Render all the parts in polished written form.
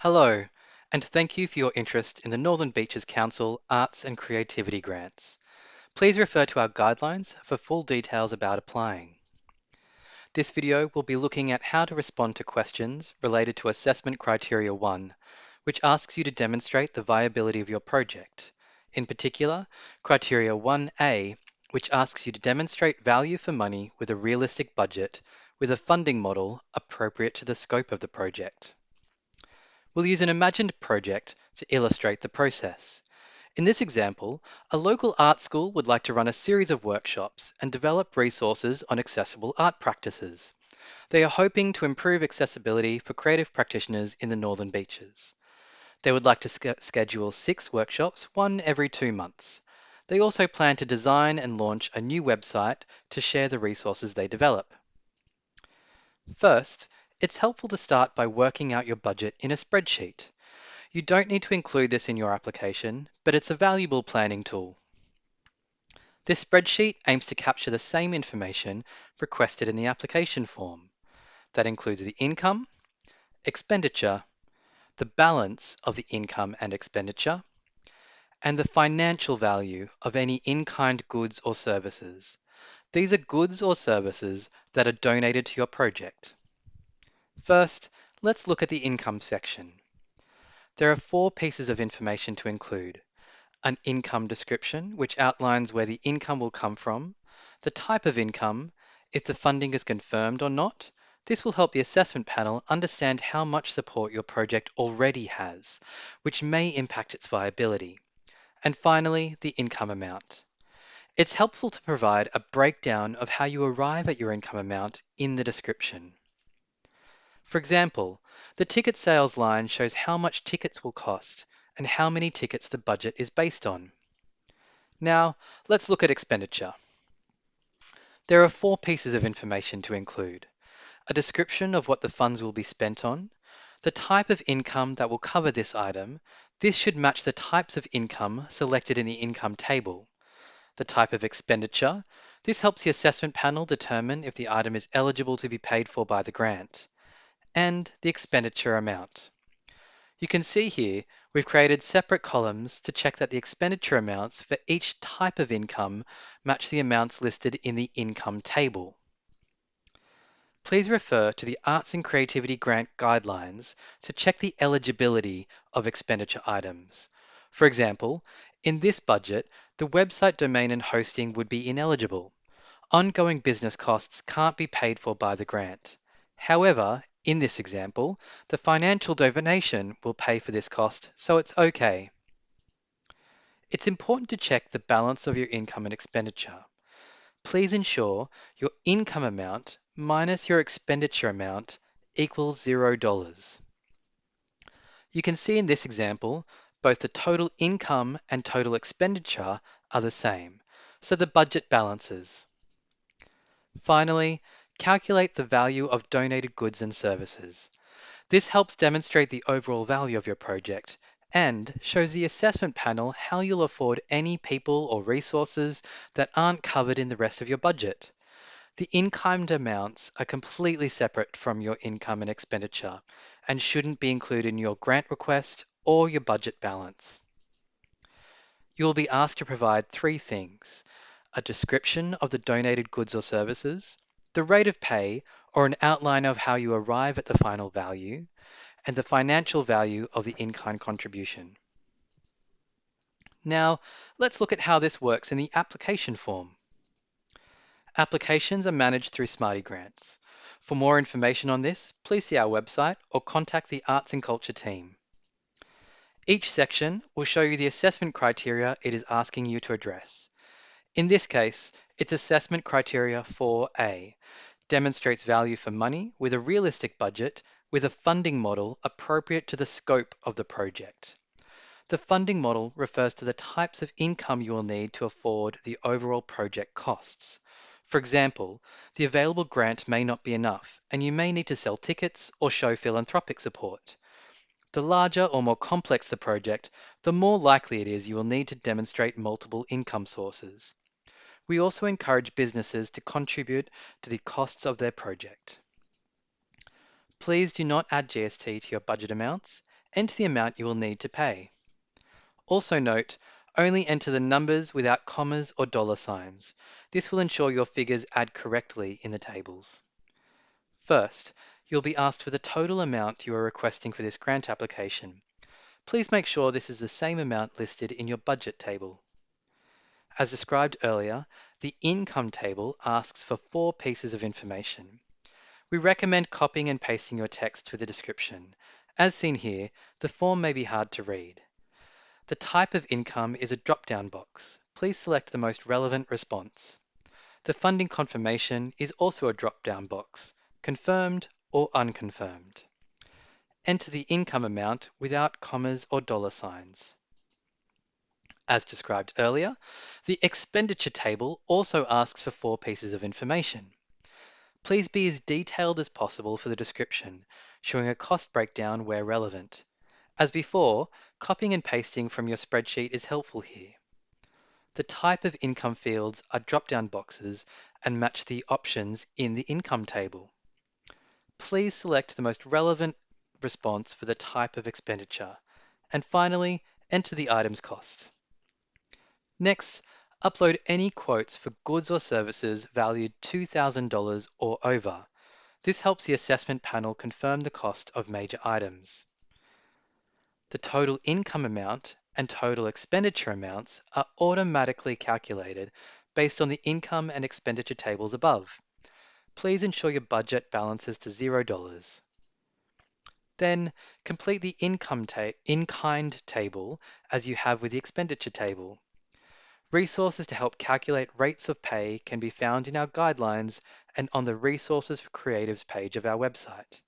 Hello, and thank you for your interest in the Northern Beaches Council Arts and Creativity Grants. Please refer to our guidelines for full details about applying. This video will be looking at how to respond to questions related to Assessment Criteria 1, which asks you to demonstrate the viability of your project. In particular, Criteria 1A, which asks you to demonstrate value for money with a realistic budget, with a funding model appropriate to the scope of the project. We'll use an imagined project to illustrate the process. In this example, a local art school would like to run a series of workshops and develop resources on accessible art practices. They are hoping to improve accessibility for creative practitioners in the Northern Beaches. They would like to schedule 6 workshops, one every 2 months. They also plan to design and launch a new website to share the resources they develop. First, it's helpful to start by working out your budget in a spreadsheet. You don't need to include this in your application, but it's a valuable planning tool. This spreadsheet aims to capture the same information requested in the application form. That includes the income, expenditure, the balance of the income and expenditure, and the financial value of any in-kind goods or services. These are goods or services that are donated to your project. First, let's look at the income section. There are 4 pieces of information to include: an income description, which outlines where the income will come from, the type of income, if the funding is confirmed or not. This will help the assessment panel understand how much support your project already has, which may impact its viability. And finally, the income amount. It's helpful to provide a breakdown of how you arrive at your income amount in the description. For example, the ticket sales line shows how much tickets will cost and how many tickets the budget is based on. Now, let's look at expenditure. There are 4 pieces of information to include: a description of what the funds will be spent on, the type of income that will cover this item. This should match the types of income selected in the income table. The type of expenditure. This helps the assessment panel determine if the item is eligible to be paid for by the grant. And the expenditure amount. You can see here we've created separate columns to check that the expenditure amounts for each type of income match the amounts listed in the income table. Please refer to the Arts and Creativity Grant Guidelines to check the eligibility of expenditure items. For example, in this budget, the website domain and hosting would be ineligible. Ongoing business costs can't be paid for by the grant. However, in this example, the financial donation will pay for this cost, so it's okay. It's important to check the balance of your income and expenditure. Please ensure your income amount minus your expenditure amount equals $0. You can see in this example, both the total income and total expenditure are the same, so the budget balances. Finally, calculate the value of donated goods and services. This helps demonstrate the overall value of your project and shows the assessment panel how you'll afford any people or resources that aren't covered in the rest of your budget. The in-kind amounts are completely separate from your income and expenditure and shouldn't be included in your grant request or your budget balance. You will be asked to provide 3 things: a description of the donated goods or services, the rate of pay or an outline of how you arrive at the final value, and the financial value of the in-kind contribution. Now, let's look at how this works in the application form. Applications are managed through Smarty Grants. For more information on this, please see our website or contact the Arts and Culture team. Each section will show you the assessment criteria it is asking you to address. In this case, it's assessment criteria 4A, demonstrates value for money with a realistic budget with a funding model appropriate to the scope of the project. The funding model refers to the types of income you will need to afford the overall project costs. For example, the available grant may not be enough, and you may need to sell tickets or show philanthropic support. The larger or more complex the project, the more likely it is you will need to demonstrate multiple income sources. We also encourage businesses to contribute to the costs of their project. Please do not add GST to your budget amounts. enter the amount you will need to pay. Also note, only enter the numbers without commas or dollar signs. This will ensure your figures add correctly in the tables. First, you'll be asked for the total amount you are requesting for this grant application. Please make sure this is the same amount listed in your budget table. As described earlier, the income table asks for 4 pieces of information. We recommend copying and pasting your text to the description. As seen here, the form may be hard to read. The type of income is a drop-down box. Please select the most relevant response. The funding confirmation is also a drop-down box, confirmed or unconfirmed. Enter the income amount without commas or dollar signs. As described earlier, the expenditure table also asks for 4 pieces of information. Please be as detailed as possible for the description, showing a cost breakdown where relevant. As before, copying and pasting from your spreadsheet is helpful here. The type of income fields are drop-down boxes and match the options in the income table. Please select the most relevant response for the type of expenditure. And finally, enter the item's cost. Next, upload any quotes for goods or services valued $2,000 or over. This helps the assessment panel confirm the cost of major items. The total income amount and total expenditure amounts are automatically calculated based on the income and expenditure tables above. Please ensure your budget balances to $0. Then complete the in-kind table as you have with the expenditure table. Resources to help calculate rates of pay can be found in our guidelines and on the Resources for Creatives page of our website.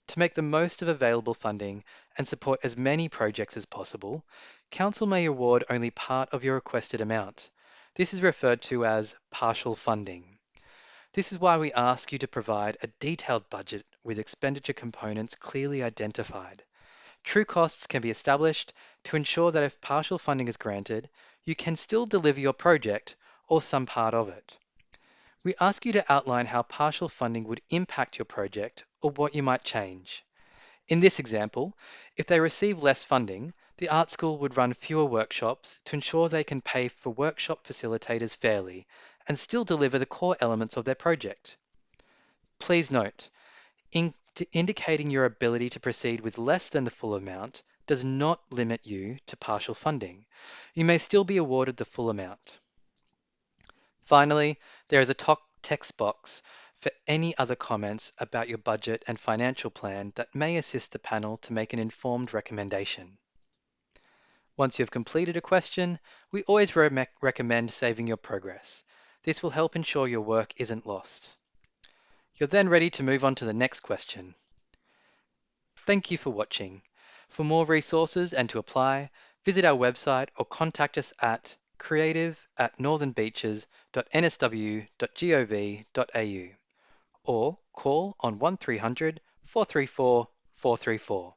To make the most of available funding and support as many projects as possible, Council may award only part of your requested amount. This is referred to as partial funding. This is why we ask you to provide a detailed budget with expenditure components clearly identified. True costs can be established to ensure that if partial funding is granted, you can still deliver your project or some part of it. We ask you to outline how partial funding would impact your project or what you might change. In this example, if they receive less funding, the art school would run fewer workshops to ensure they can pay for workshop facilitators fairly and still deliver the core elements of their project. Please note, indicating your ability to proceed with less than the full amount does not limit you to partial funding. You may still be awarded the full amount. Finally, there is a text box for any other comments about your budget and financial plan that may assist the panel to make an informed recommendation. Once you have completed a question, we always recommend saving your progress. This will help ensure your work isn't lost. You're then ready to move on to the next question. Thank you for watching. For more resources and to apply, visit our website or contact us at creative@northernbeaches.nsw.gov.au or call on 1300 434 434.